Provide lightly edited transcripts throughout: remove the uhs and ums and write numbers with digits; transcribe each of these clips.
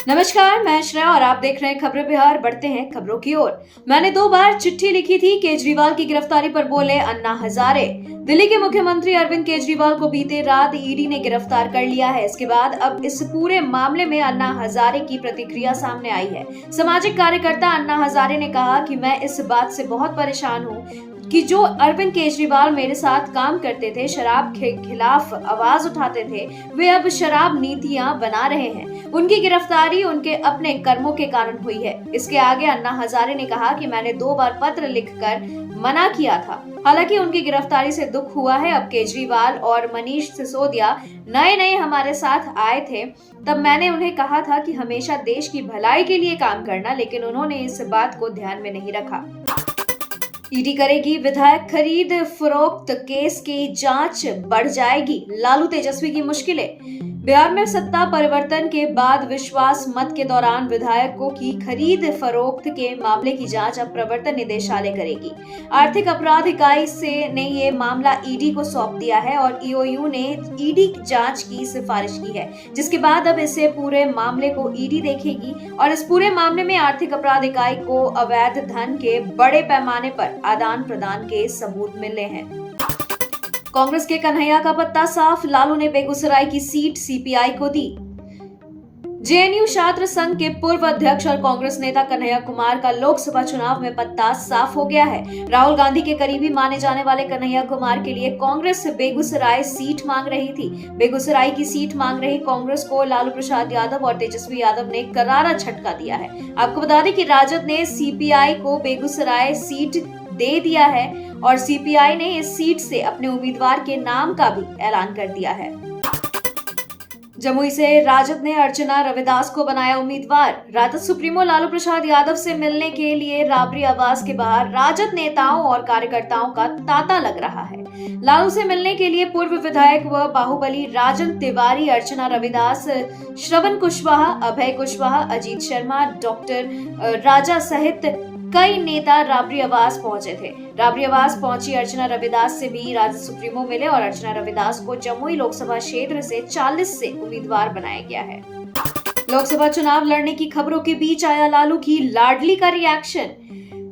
नमस्कार, मैं श्रेया और आप देख रहे हैं खबरें बिहार। बढ़ते हैं खबरों की ओर। मैंने 2 बार चिट्ठी लिखी थी, केजरीवाल की गिरफ्तारी पर बोले अन्ना हजारे। दिल्ली के मुख्यमंत्री अरविंद केजरीवाल को बीते रात ईडी ने गिरफ्तार कर लिया है। इसके बाद अब इस पूरे मामले में अन्ना हजारे की प्रतिक्रिया सामने आई है। सामाजिक कार्यकर्ता अन्ना हजारे ने कहा कि मैं इस बात से बहुत परेशान हूँ कि जो अरविंद केजरीवाल मेरे साथ काम करते थे, शराब के खिलाफ आवाज उठाते थे, वे अब शराब नीतियां बना रहे हैं। उनकी गिरफ्तारी उनके अपने कर्मों के कारण हुई है। इसके आगे अन्ना हजारे ने कहा कि मैंने 2 बार पत्र लिखकर मना किया था। हालांकि उनकी गिरफ्तारी से दुख हुआ है। अब केजरीवाल और मनीष सिसोदिया नए हमारे साथ आए थे, तब मैंने उन्हें कहा था कि हमेशा देश की भलाई के लिए काम करना, लेकिन उन्होंने इस बात को ध्यान में नहीं रखा। ईडी करेगी विधायक खरीद फरोख्त केस की जांच, बढ़ जाएगी लालू तेजस्वी की मुश्किलें। बिहार में सत्ता परिवर्तन के बाद विश्वास मत के दौरान विधायकों की खरीद फरोख्त के मामले की जांच अब प्रवर्तन निदेशालय करेगी। आर्थिक अपराध इकाई ने ये मामला ईडी को सौंप दिया है और ईओयू ने ईडी जांच की सिफारिश की है, जिसके बाद अब इसे पूरे मामले को ईडी देखेगी और इस पूरे मामले में आर्थिक अपराध इकाई को अवैध धन के बड़े पैमाने पर आदान प्रदान के सबूत मिले हैं। कांग्रेस के कन्हैया का पत्ता साफ, लालू ने बेगूसराय की सीट सीपीआई को दी। जेएनयू छात्र संघ के पूर्व अध्यक्ष और कांग्रेस नेता कन्हैया कुमार का लोकसभा चुनाव में पत्ता साफ हो गया है। राहुल गांधी के करीबी माने जाने वाले कन्हैया कुमार के लिए कांग्रेस बेगूसराय सीट मांग रही थी। बेगूसराय की सीट मांग रही कांग्रेस को लालू प्रसाद यादव और तेजस्वी यादव ने करारा झटका दिया है। आपको बता दें कि राजद ने सीपीआई को बेगूसराय सीट दे दिया है और सीपीआई ने इस सीट से अपने उम्मीदवार के नाम का भी ऐलान कर दिया है। जमुई से राजद ने अर्चना रविदास को बनाया उम्मीदवार। राजद सुप्रीमो लालू प्रसाद यादव से मिलने के लिए राबरी आवास के बाहर राजद नेताओं और कार्यकर्ताओं का तांता लग रहा है। लालू से मिलने के लिए पूर्व विधायक व बाहुबली राजन तिवारी, अर्चना रविदास, श्रवण कुशवाहा, अभय कुशवाहा, अजीत शर्मा, डॉक्टर राजा सहित कई नेता राबरी आवास पहुंचे थे। राबरी आवास पहुंची अर्चना रविदास से भी राजद सुप्रीमो मिले और अर्चना रविदास को जमुई लोकसभा क्षेत्र से 40 से उम्मीदवार बनाया गया है। लोकसभा चुनाव लड़ने की खबरों के बीच आया लालू की लाडली का रिएक्शन।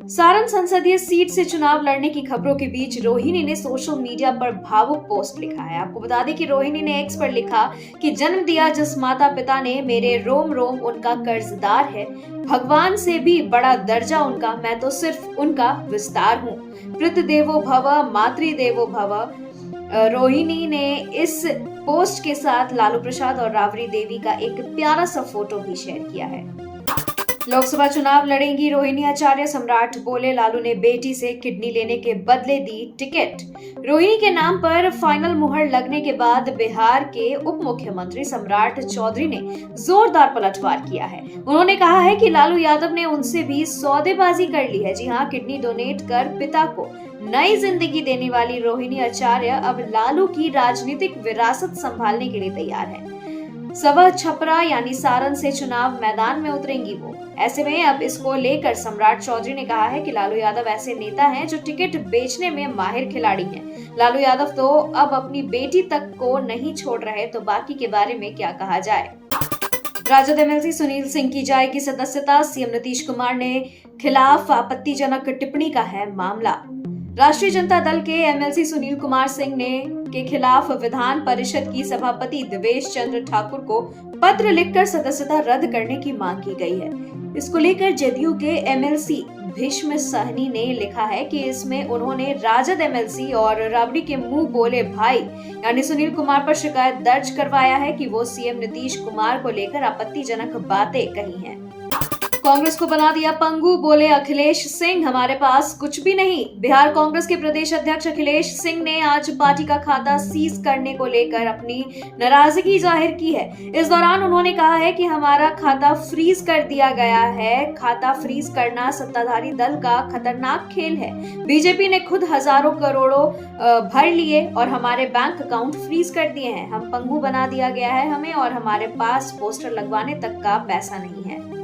सारण संसदीय सीट से चुनाव लड़ने की खबरों के बीच रोहिणी ने सोशल मीडिया पर भावुक पोस्ट लिखा है। आपको बता दें कि रोहिणी ने एक्स पर लिखा कि जन्म दिया जिस माता पिता ने, मेरे रोम रोम उनका कर्जदार है, भगवान से भी बड़ा दर्जा उनका, मैं तो सिर्फ उनका विस्तार हूँ। पितृदेवो भव, मातृदेवो भव। रोहिणी ने इस पोस्ट के साथ लालू प्रसाद और राबड़ी देवी का एक प्यारा सा फोटो भी शेयर किया है। लोकसभा चुनाव लड़ेंगी रोहिणी आचार्य, सम्राट बोले लालू ने बेटी से किडनी लेने के बदले दी टिकट। रोहिणी के नाम पर फाइनल मुहर लगने के बाद बिहार के उप मुख्यमंत्री सम्राट चौधरी ने जोरदार पलटवार किया है। उन्होंने कहा है कि लालू यादव ने उनसे भी सौदेबाजी कर ली है। जी हाँ, किडनी डोनेट कर पिता को नई जिंदगी देने वाली रोहिणी आचार्य अब लालू की राजनीतिक विरासत संभालने के लिए तैयार है। सवा छपरा यानी सारण से चुनाव मैदान में उतरेंगी वो। ऐसे में अब इसको लेकर सम्राट चौधरी ने कहा है कि लालू यादव ऐसे नेता हैं जो टिकट बेचने में माहिर खिलाड़ी हैं। लालू यादव तो अब अपनी बेटी तक को नहीं छोड़ रहे, तो बाकी के बारे में क्या कहा जाए। राजद एमएलसी सुनील सिंह की जाएगी सदस्यता, सीएम नीतीश कुमार ने खिलाफ आपत्तिजनक टिप्पणी का है मामला। राष्ट्रीय जनता दल के एमएलसी सुनील कुमार सिंह के खिलाफ विधान परिषद की सभापति देवेश चंद्र ठाकुर को पत्र लिखकर सदस्यता रद्द करने की मांग की गई है। इसको लेकर जदयू के एमएलसी भीष्म सहनी ने लिखा है कि इसमें उन्होंने राजद एमएलसी और राबड़ी के मुंह बोले भाई यानी सुनील कुमार पर शिकायत दर्ज करवाया है कि वो सीएम नीतीश कुमार को लेकर आपत्तिजनक बातें कही हैं। कांग्रेस को बना दिया पंगु, बोले अखिलेश सिंह हमारे पास कुछ भी नहीं। बिहार कांग्रेस के प्रदेश अध्यक्ष अखिलेश सिंह ने आज पार्टी का खाता सीज करने को लेकर अपनी नाराजगी जाहिर की है। इस दौरान उन्होंने कहा है कि हमारा खाता फ्रीज कर दिया गया है। खाता फ्रीज करना सत्ताधारी दल का खतरनाक खेल है। बीजेपी ने खुद हजारों करोड़ों भर लिए और हमारे बैंक अकाउंट फ्रीज कर दिए हैं। हम पंगु बना दिया गया है हमें, और हमारे पास पोस्टर लगवाने तक का पैसा नहीं है।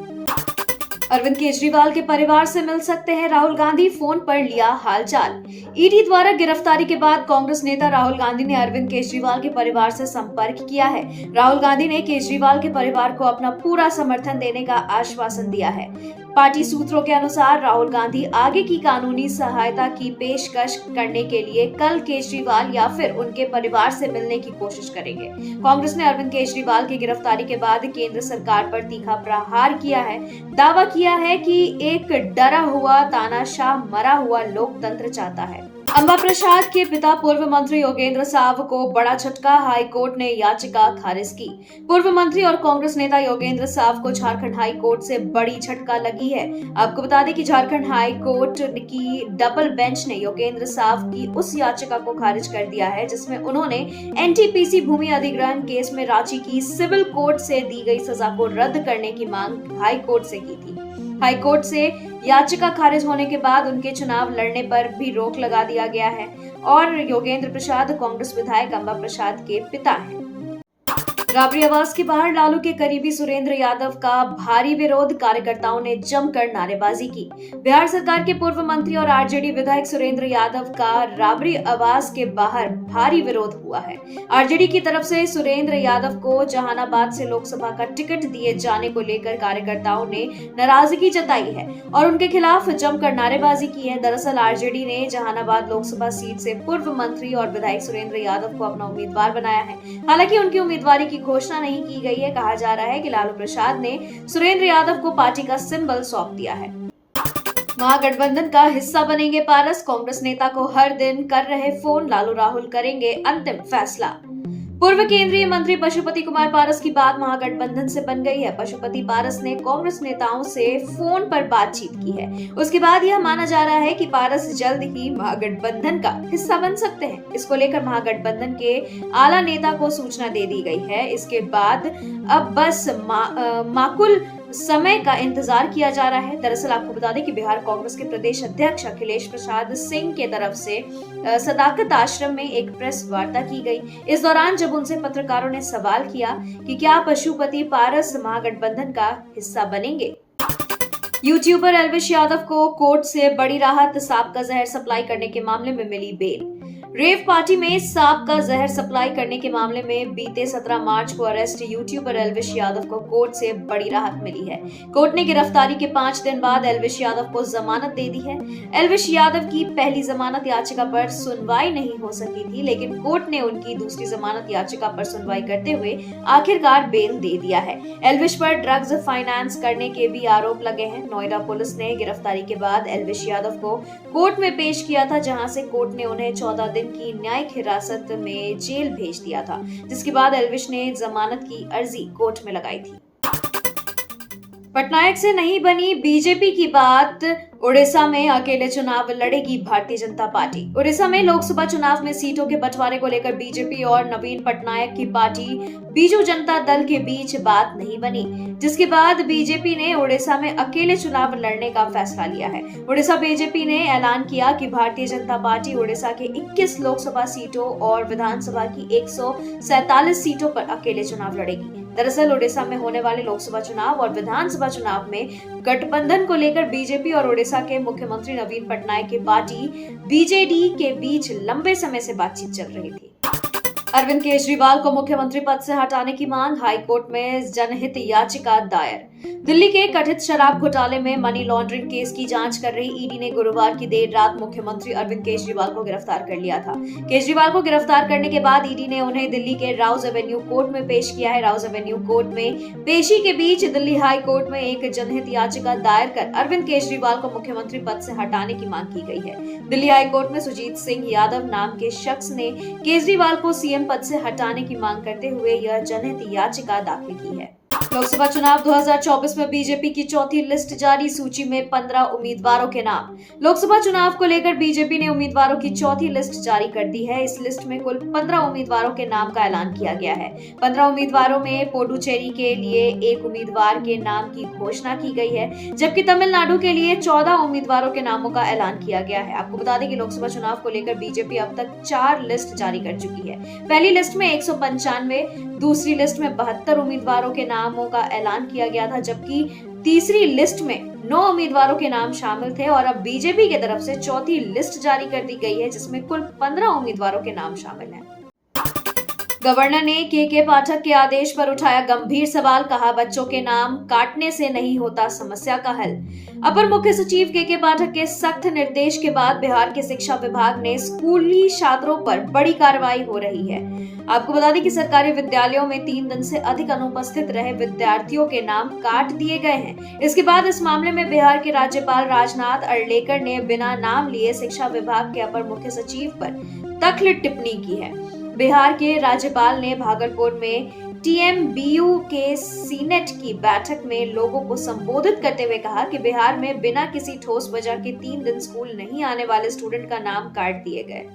अरविंद केजरीवाल के परिवार से मिल सकते हैं राहुल गांधी, फोन पर लिया हालचाल। ईडी द्वारा गिरफ्तारी के बाद कांग्रेस नेता राहुल गांधी ने अरविंद केजरीवाल के परिवार से संपर्क किया है। राहुल गांधी ने केजरीवाल के परिवार को अपना पूरा समर्थन देने का आश्वासन दिया है। पार्टी सूत्रों के अनुसार राहुल गांधी आगे की कानूनी सहायता की पेशकश करने के लिए कल केजरीवाल या फिर उनके परिवार से मिलने की कोशिश करेंगे। कांग्रेस ने अरविंद केजरीवाल की गिरफ्तारी के बाद केंद्र सरकार पर तीखा प्रहार किया है। दावा किया है कि एक डरा हुआ तानाशाह मरा हुआ लोकतंत्र चाहता है। अंबा प्रसाद के पिता पूर्व मंत्री योगेंद्र साव को बड़ा झटका, हाई कोर्ट ने याचिका खारिज की। पूर्व मंत्री और कांग्रेस नेता योगेंद्र साव को झारखंड हाई कोर्ट से बड़ी झटका लगी है। आपको बता दें कि झारखंड हाई कोर्ट की डबल बेंच ने योगेंद्र साव की उस याचिका को खारिज कर दिया है जिसमें उन्होंने एनटीपीसी भूमि अधिग्रहण केस में रांची की सिविल कोर्ट से दी गई सजा को रद्द करने की मांग हाई कोर्ट से की थी। हाई कोर्ट से याचिका खारिज होने के बाद उनके चुनाव लड़ने पर भी रोक लगा दिया गया है और योगेंद्र प्रसाद कांग्रेस विधायक अंबा प्रसाद के पिता हैं। राबड़ी आवास के बाहर लालू के करीबी सुरेंद्र यादव का भारी विरोध, कार्यकर्ताओं ने जमकर नारेबाजी की। बिहार सरकार के पूर्व मंत्री और आरजेडी विधायक सुरेंद्र यादव का राबड़ी आवास के बाहर भारी विरोध हुआ है। आरजेडी की तरफ से सुरेंद्र यादव को जहानाबाद से लोकसभा का टिकट दिए जाने को लेकर कार्यकर्ताओं ने नाराजगी जताई है और उनके खिलाफ जमकर नारेबाजी की है। दरअसल आरजेडी ने जहानाबाद लोकसभा सीट से पूर्व मंत्री और विधायक सुरेंद्र यादव को अपना उम्मीदवार बनाया है। हालांकि उनकी उम्मीदवारी की घोषणा नहीं की गई है। कहा जा रहा है कि लालू प्रसाद ने सुरेंद्र यादव को पार्टी का सिंबल सौंप दिया है। महागठबंधन का हिस्सा बनेंगे पारस, कांग्रेस नेता को हर दिन कर रहे फोन, लालू राहुल करेंगे अंतिम फैसला। पूर्व केंद्रीय मंत्री पशुपति कुमार पारस की बात महागठबंधन से बन गई है। पशुपति पारस ने कांग्रेस नेताओं से फोन पर बातचीत की है। उसके बाद यह माना जा रहा है कि पारस जल्द ही महागठबंधन का हिस्सा बन सकते हैं। इसको लेकर महागठबंधन के आला नेता को सूचना दे दी गई है। इसके बाद अब बस माकुल समय का इंतजार किया जा रहा है। दरअसल आपको बता दें कि बिहार कांग्रेस के प्रदेश अध्यक्ष अखिलेश प्रसाद सिंह के तरफ से सदाकत आश्रम में एक प्रेस वार्ता की गई। इस दौरान जब उनसे पत्रकारों ने सवाल किया कि क्या पशुपति पारस महागठबंधन का हिस्सा बनेंगे। यूट्यूबर एल्विश यादव को कोर्ट से बड़ी राहत, सांप का जहर सप्लाई करने के मामले में मिली बेल। रेव पार्टी में सांप का जहर सप्लाई करने के मामले में बीते 17 मार्च को अरेस्ट यूट्यूबर एल्विश यादव को कोर्ट से बड़ी राहत मिली है। कोर्ट ने गिरफ्तारी के 5 दिन बाद एल्विश यादव को जमानत दे दी है। एल्विश यादव की पहली जमानत याचिका पर सुनवाई नहीं हो सकी थी, लेकिन कोर्ट ने उनकी दूसरी जमानत याचिका पर सुनवाई करते हुए आखिरकार बेल दे दिया है। एल्विश पर ड्रग्स फाइनेंस करने के भी आरोप लगे हैं। नोएडा पुलिस ने गिरफ्तारी के बाद एल्विश यादव को कोर्ट में पेश किया था, जहां से कोर्ट ने उन्हें 14 दिन की न्यायिक हिरासत में जेल भेज दिया था, जिसके बाद एल्विश ने जमानत की अर्जी कोर्ट में लगाई थी। पटनायक से नहीं बनी बीजेपी की बात, उड़ीसा में अकेले चुनाव लड़ेगी भारतीय जनता पार्टी। उड़ीसा में लोकसभा चुनाव में सीटों के बंटवारे को लेकर बीजेपी और नवीन पटनायक की पार्टी बीजू जनता दल के बीच बात नहीं बनी, जिसके बाद बीजेपी ने उड़ीसा में अकेले चुनाव लड़ने का फैसला लिया है। उड़ीसा बीजेपी ने ऐलान किया कि भारतीय जनता पार्टी उड़ीसा के 21 लोकसभा सीटों और विधानसभा की 147 सीटों पर अकेले चुनाव लड़ेगी। दरअसल उड़ीसा में होने वाले लोकसभा चुनाव और विधानसभा चुनाव में गठबंधन को लेकर बीजेपी और उड़ीसा के मुख्यमंत्री नवीन पटनायक की पार्टी बीजेडी के बीच लंबे समय से बातचीत चल रही थी। अरविंद केजरीवाल को मुख्यमंत्री पद से हटाने की मांग, हाई कोर्ट में जनहित याचिका दायर। दिल्ली के कथित शराब घोटाले में मनी लॉन्ड्रिंग केस की जांच कर रही ईडी ने गुरुवार की देर रात मुख्यमंत्री अरविंद केजरीवाल को गिरफ्तार कर लिया था। केजरीवाल को गिरफ्तार करने के बाद ईडी ने उन्हें दिल्ली के राउज एवेन्यू कोर्ट में पेश किया है। राउज एवेन्यू कोर्ट में पेशी के बीच दिल्ली हाई कोर्ट में एक जनहित याचिका दायर कर अरविंद केजरीवाल को मुख्यमंत्री पद से हटाने की मांग की गई है। दिल्ली हाई कोर्ट में सुजीत सिंह यादव नाम के शख्स ने केजरीवाल को सीएम पद से हटाने की मांग करते हुए यह जनहित याचिका दाखिल की है। लोकसभा चुनाव 2024 में बीजेपी की चौथी लिस्ट जारी, सूची में 15 उम्मीदवारों के नाम। लोकसभा चुनाव को लेकर बीजेपी ने उम्मीदवारों की चौथी लिस्ट जारी कर दी है। इस लिस्ट में कुल 15 उम्मीदवारों के नाम का ऐलान किया गया है। 15 उम्मीदवारों में पुडुचेरी के लिए एक उम्मीदवार के नाम की घोषणा की गई है, जबकि तमिलनाडु के लिए 14 उम्मीदवारों के नामों का ऐलान किया गया है। आपको बता दें कि लोकसभा चुनाव को लेकर बीजेपी अब तक 4 लिस्ट जारी कर चुकी है। पहली लिस्ट में 195, दूसरी लिस्ट में 72 उम्मीदवारों के नामों का ऐलान किया गया था, जबकि तीसरी लिस्ट में 9 उम्मीदवारों के नाम शामिल थे और अब बीजेपी की तरफ से चौथी लिस्ट जारी कर दी गई है, जिसमें कुल 15 उम्मीदवारों के नाम शामिल हैं। गवर्नर ने के पाठक के आदेश पर उठाया गंभीर सवाल, कहा बच्चों के नाम काटने से नहीं होता समस्या का हल। अपर मुख्य सचिव के पाठक के सख्त निर्देश के बाद बिहार के शिक्षा विभाग ने स्कूली छात्रों पर बड़ी कार्रवाई हो रही है। आपको बता दें कि सरकारी विद्यालयों में 3 दिन से अधिक अनुपस्थित रहे विद्यार्थियों के नाम काट दिए गए हैं। इसके बाद इस मामले में बिहार के राज्यपाल राजनाथ अर्लेकर ने बिना नाम लिए शिक्षा विभाग के अपर मुख्य सचिव पर तख्त टिप्पणी की है। बिहार के राज्यपाल ने भागलपुर में TMBU के सीनेट की बैठक में लोगों को संबोधित करते हुए कहा कि बिहार में बिना किसी ठोस वजह के 3 दिन स्कूल नहीं आने वाले स्टूडेंट का नाम काट दिए गए।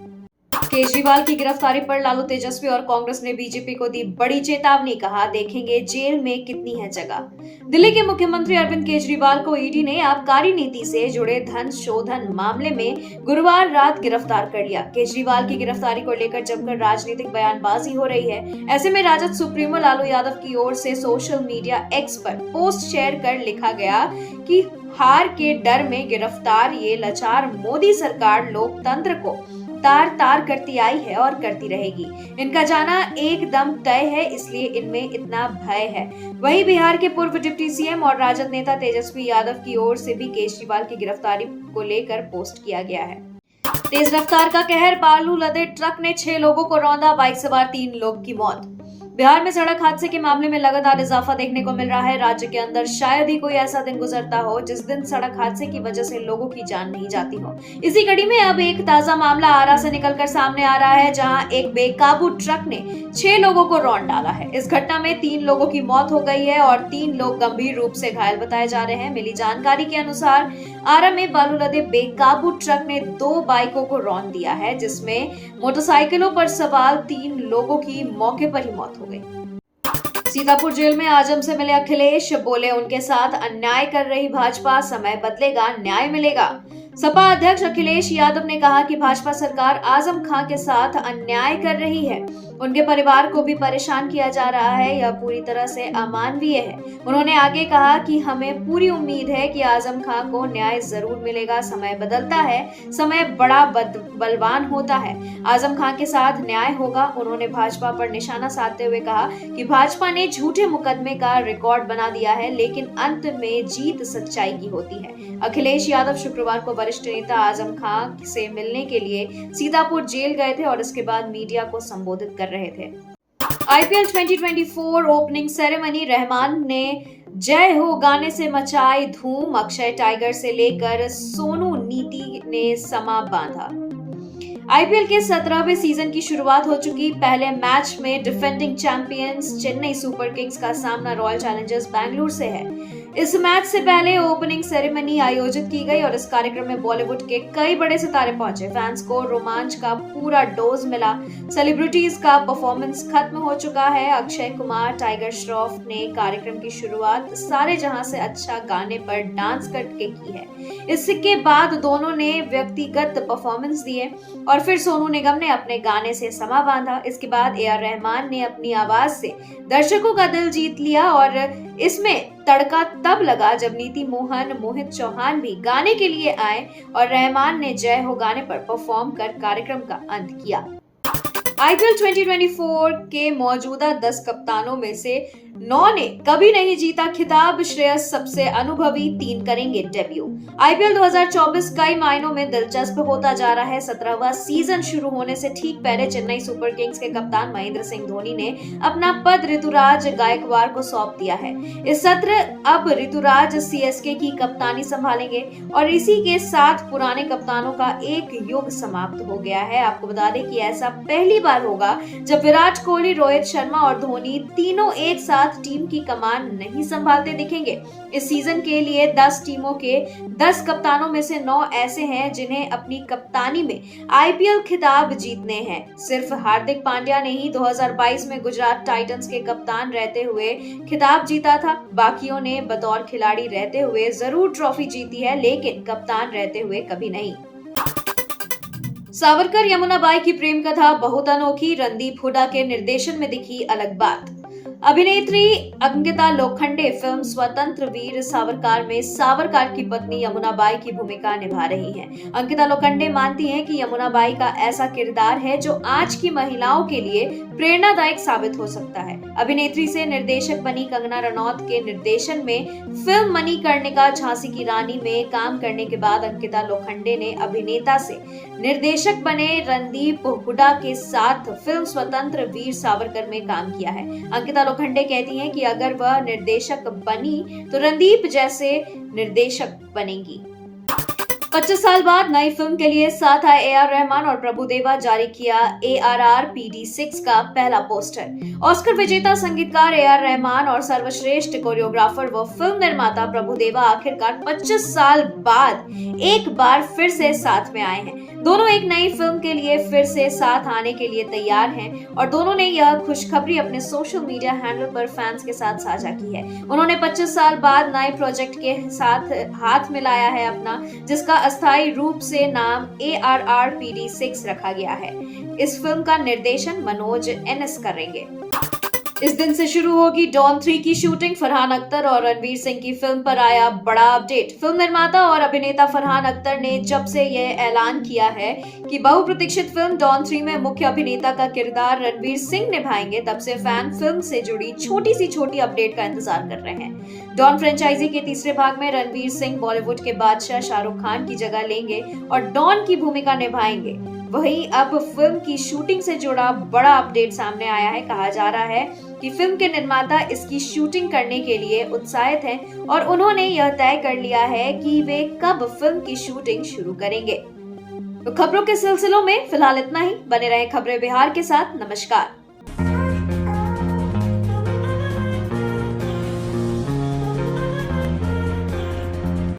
केजरीवाल की गिरफ्तारी पर लालू तेजस्वी और कांग्रेस ने बीजेपी को दी बड़ी चेतावनी, कहा देखेंगे जेल में कितनी है जगह। दिल्ली के मुख्यमंत्री अरविंद केजरीवाल को ईडी ने आबकारी नीति से जुड़े धन शोधन मामले में गुरुवार रात गिरफ्तार कर लिया। केजरीवाल की गिरफ्तारी को लेकर जमकर राजनीतिक बयानबाजी हो रही है। ऐसे में राजद सुप्रीमो लालू यादव की ओर से सोशल मीडिया एक्स पर पोस्ट शेयर कर लिखा गया कि हार के डर में गिरफ्तार ये लाचार मोदी सरकार लोकतंत्र को तार तार करती आई है और करती रहेगी। इनका जाना एकदम तय है, इसलिए इनमें इतना भय है। वहीं बिहार के पूर्व डिप्टी सीएम और राजद नेता तेजस्वी यादव की ओर से भी केजरीवाल की गिरफ्तारी को लेकर पोस्ट किया गया है। तेज रफ्तार का कहर, बालू लदे ट्रक ने 6 लोगों को रौंदा, बाइक सवार 3 लोग की मौत। बिहार में सड़क हादसे के मामले में लगातार इजाफा देखने को मिल रहा है। राज्य के अंदर शायद ही कोई ऐसा दिन गुजरता हो जिस दिन सड़क हादसे की वजह से लोगों की जान नहीं जाती हो। इसी कड़ी में अब एक ताजा मामला आरा से निकलकर सामने आ रहा है, जहां एक बेकाबू ट्रक ने 6 लोगों को रौंद डाला है। इस घटना में 3 लोगों की मौत हो गई है और 3 लोग गंभीर रूप से घायल बताए जा रहे हैं। मिली जानकारी के अनुसार आरा में बालू लदे बेकाबू ट्रक ने 2 बाइकों को रौंद दिया है, जिसमें मोटरसाइकिलों पर सवार 3 लोगों की मौके पर ही मौत हो गई। सीतापुर जेल में आजम से मिले अखिलेश, बोले उनके साथ अन्याय कर रही भाजपा, समय बदलेगा न्याय मिलेगा। सपा अध्यक्ष अखिलेश यादव ने कहा कि भाजपा सरकार आजम खां के साथ अन्याय कर रही है, उनके परिवार को भी परेशान किया जा रहा है, यह पूरी तरह से अमानवीय है। उन्होंने आगे कहा कि हमें पूरी उम्मीद है कि आजम खां को न्याय जरूर मिलेगा। समय बदलता है, समय बड़ा बलवान होता है, आजम खां के साथ न्याय होगा। उन्होंने भाजपा पर निशाना साधते हुए कहा कि भाजपा ने झूठे मुकदमे का रिकॉर्ड बना दिया है, लेकिन अंत में जीत सच्चाई की होती है। अखिलेश यादव शुक्रवार को वरिष्ठ नेता आजम खां से मिलने के लिए सीतापुर जेल गए थे और इसके बाद मीडिया को संबोधित कर रहे थे। IPL 2024 ओपनिंग सेरेमनी, रहमान ने जय हो गाने से मचाई धूम, अक्षय टाइगर से लेकर सोनू नीति ने समा बांधा। IPL के 17वें सीजन की शुरुआत हो चुकी। पहले मैच में defending champions Chennai super Kings का सामना रॉयल चैलेंजर्स बैंगलोर से है। इस मैच से पहले ओपनिंग सेरेमनी आयोजित की गई और इस कार्यक्रम में बॉलीवुड के कई बड़े सितारे पहुंचे। फैंस को रोमांच का पूरा डोज मिला। सेलिब्रिटीज का परफॉर्मेंस खत्म हो चुका है। अक्षय कुमार, टाइगर श्रॉफ ने कार्यक्रम की शुरुआत सारे जहां से अच्छा गाने पर डांस करके की है। इसके बाद दोनों ने व्यक्तिगत परफॉर्मेंस दिए और फिर सोनू निगम ने अपने गाने से समा बांधा। इसके बाद AR रहमान ने अपनी आवाज से दर्शकों का दिल जीत लिया और इसमें तड़का तब लगा जब नीति मोहन, मोहित चौहान भी गाने के लिए आए और रहमान ने जय हो गाने पर परफॉर्म कर कार्यक्रम का अंत किया। IPL 2024 के मौजूदा 10 कप्तानों में से 9 ने कभी नहीं जीता खिताब। श्रेयस सबसे अनुभवी, 3 करेंगे डेब्यू। IPL 2024 कई मायनों में दिलचस्प होता जा रहा है। 17वां सीजन शुरू होने से ठीक पहले चेन्नई सुपर किंग्स के कप्तान महेंद्र सिंह धोनी ने अपना पद ऋतुराज गायकवाड़ को सौंप दिया है। इस सत्र अब ऋतुराज CSK की कप्तानी संभालेंगे और इसी के साथ पुराने कप्तानों का एक युग समाप्त हो गया है। आपको बता दें कि ऐसा पहली बार होगा जब विराट कोहली, रोहित शर्मा और धोनी तीनों एक साथ टीम की कमान नहीं संभालते दिखेंगे। इस सीजन के लिए 10 टीमों के 10 कप्तानों में से 9 ऐसे हैं जिन्हें अपनी कप्तानी में IPL खिताब जीतने हैं। सिर्फ हार्दिक पांड्या ने ही 2022 में गुजरात टाइटंस के कप्तान रहते हुए खिताब जीता था। बाकियों ने बतौर खिलाड़ी रहते हुए जरूर ट्रॉफी जीती है, लेकिन कप्तान रहते हुए कभी नहीं। सावरकर यमुनाबाई की प्रेम कथा बहुत अनोखी, रणदीप हुड्डा के निर्देशन में दिखी अलग बात। अभिनेत्री अंकिता लोखंडे फिल्म स्वतंत्र वीर सावरकर में सावरकर की पत्नी यमुनाबाई की भूमिका निभा रही हैं। अंकिता लोखंडे मानती हैं कि यमुनाबाई का ऐसा किरदार है जो आज की महिलाओं के लिए प्रेरणादायक साबित हो सकता है। अभिनेत्री से निर्देशक बनी कंगना रनौत के निर्देशन में फिल्म मणिकर्णिका झांसी की रानी में काम करने के बाद अंकिता लोखंडे ने अभिनेता से निर्देशक बने रणदीप हुड्डा के साथ फिल्म स्वतंत्र वीर सावरकर में काम किया है। अंकिता लोखंडे कहती हैं कि अगर वह निर्देशक बनी तो रणदीप जैसे निर्देशक बनेंगी। 25 साल बाद नई फिल्म के लिए साथ आए ए.आर. रहमान और प्रभुदेवा जारी किया ARR PD6 का पहला पोस्टर। ऑस्कर विजेता संगीतकार ए.आर. रहमान और सर्वश्रेष्ठ कोरियोग्राफर व फिल्म निर्माता प्रभुदेवा आखिरकार 25 साल बाद एक बार फिर से साथ में आए हैं। दोनों एक नई फिल्म के लिए फिर से साथ आने के लिए तैयार हैं और दोनों ने यह खुशखबरी अपने सोशल मीडिया हैंडल पर फैंस के साथ साझा की है। उन्होंने 25 साल बाद नए प्रोजेक्ट के साथ हाथ मिलाया है अपना, जिसका अस्थायी रूप से नाम ARR PD6 रखा गया है। इस फिल्म का निर्देशन मनोज NS करेंगे। इस दिन से शुरू होगी डॉन 3 की शूटिंग। फरहान अख्तर और रणवीर सिंह की फिल्म पर आया बड़ा अपडेट। फिल्म निर्माता और अभिनेता फरहान अख्तर ने जब से यह ऐलान किया है कि बहुप्रतीक्षित फिल्म डॉन 3 में मुख्य अभिनेता का किरदार रणवीर सिंह निभाएंगे, तब से फैन फिल्म से जुड़ी छोटी अपडेट का इंतजार कर रहे हैं। डॉन फ्रेंचाइजी के तीसरे भाग में रणवीर सिंह बॉलीवुड के बादशाह शाहरुख खान की जगह लेंगे और डॉन की भूमिका निभाएंगे। वहीं अब फिल्म की शूटिंग से जुड़ा बड़ा अपडेट सामने आया है। कहा जा रहा है कि फिल्म के निर्माता इसकी शूटिंग करने के लिए उत्साहित हैं और उन्होंने यह तय कर लिया है कि वे कब फिल्म की शूटिंग शुरू करेंगे। तो खबरों के सिलसिलों में फिलहाल इतना ही। बने रहें खबरें बिहार के साथ। नमस्कार।